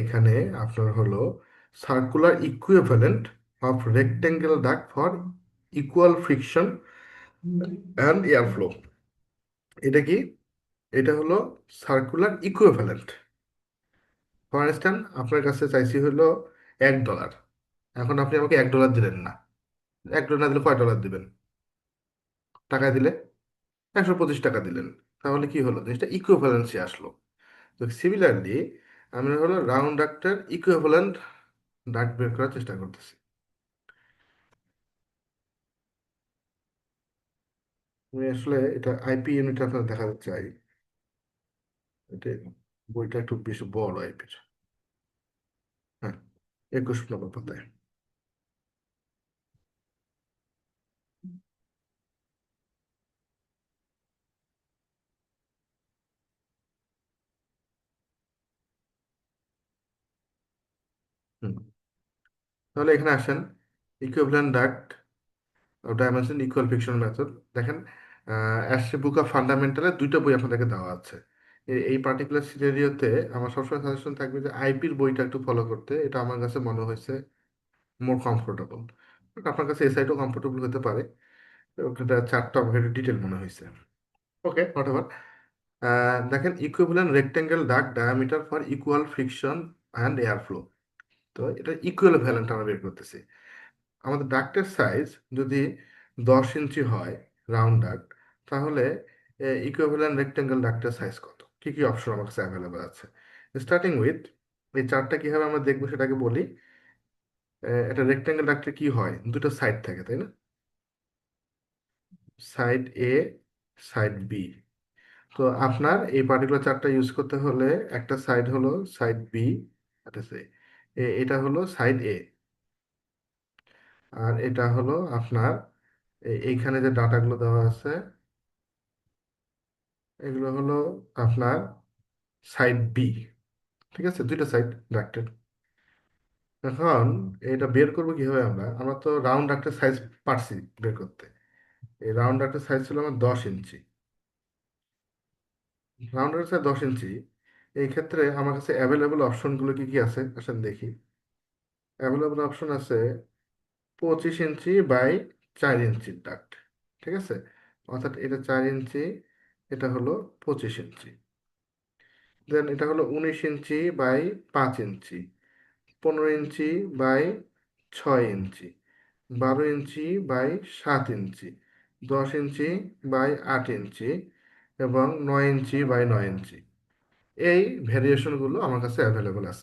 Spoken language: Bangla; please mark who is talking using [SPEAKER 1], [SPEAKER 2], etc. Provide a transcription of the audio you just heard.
[SPEAKER 1] এখানে আপনার হলো circular equivalent of rectangle duct for equal friction and air flow. এটা কি? এটা হলো সার্কুলার ইকুইভ্যালেন্ট। ফর ইনস্ট্যান্স আপনার কাছে চাইছি হলো $1। এখন আপনি আমাকে $1 দিলেন না। $1 না দিলে কয় ডলার দিবেন? টাকায় দিলে 125 টাকা দিলেন। তাহলে কি হলো? জিনিসটা ইকুইভ্যালেন্সি আসলো। তো সিমিলারলি আমরা হলো রাউন্ড ডাক্টের ইকুইভ্যালেন্ট ডাক্ট বের করার চেষ্টা করতেছি। আমি আসলে এটা আইপি ইউনিট আপনার দেখাতে চাই। এটা বইটা একটু বেশি বড় আইপির। হ্যাঁ, 21 নম্বর পাতায়। হুম। তাহলে এখানে আসেন, equivalent duct dimension equal fiction method. দেখেন, অ্যাশে বুক অফ ফান্ডামেন্টালের দুইটা বই আপনাদেরকে দেওয়া আছে। এই পার্টিকুলার সিনারিওতে আমার সবসময় সাজেশন থাকবে যে আইপির বইটা একটু ফলো করতে। এটা আমার কাছে মনে হয়েছে মোর কমফোর্টেবল। আপনার কাছে এই সাইডও কমফোর্টেবল হতে পারে। ওটা চারটা আমাকে একটু ডিটেল মনে হয়েছে। ওকে, হোয়াট এভার। দেখেন, ইকুইভ্যালেন্ট রেক্টেঙ্গেল ডাক diameter for equal friction and air flow. তো এটা ইকুইভ্যালেন্ট আমরা বের করতেছি। আমাদের ডাক্টের সাইজ যদি 10 ইঞ্চি হয়, রাউন্ড ডাক্ট, তাহলে ইকুইভ্যালেন্ট রেক্টেঙ্গেল ডাক্টের সাইজ কত? কি কি অপশন আমার কাছে অ্যাভেলেবল আছে? স্টার্টিং উইথ এই চারটা কিভাবে আমরা দেখবো সেটাকে বলি। একটা রেক্টেঙ্গেল ডাক্টের কি হয়? দুটো সাইড থাকে, তাই না? সাইড এ, সাইড বি। তো আপনার এই পার্টিকুলার চার্টটা ইউজ করতে হলে একটা সাইড হলো সাইড বি, এটা হলো সাইড এ, আর এটা হলো আপনার এইখানে যে ডাটাগুলো দেওয়া আছে এগুলো হলো আপনার সাইড বি। ঠিক আছে, দুইটা সাইড ডাক্টের। এখন এটা বের করবো কিভাবে? আমরা আমরা তো রাউন্ড ডাক্টের সাইজ পারছি বের করতে। এই রাউন্ড ডাক্টের সাইজ ছিল আমার 10 ইঞ্চি। রাউন্ড ডাক্টের সাইজ 10 ইঞ্চি। এই ক্ষেত্রে আমার কাছে অ্যাভেলেবল অপশনগুলো কি কি আছে আসেন দেখি। অ্যাভেলেবল অপশন আছে 25 ইঞ্চি বাই 4 ইঞ্চির ডাক্ট। ঠিক আছে, অর্থাৎ এটা 4 ইঞ্চি, এটা হলো 25 ইঞ্চি। দেন এটা হলো 19 inch by 5 inch, 15 inch by 6 inch, 12 inch by 7 inch, 10 inch by 8 inch, এবং 9 ইঞ্চি বাই 9 ইঞ্চি। এই ভেরিয়েশনগুলো আমার কাছে অ্যাভেলেবল আছে।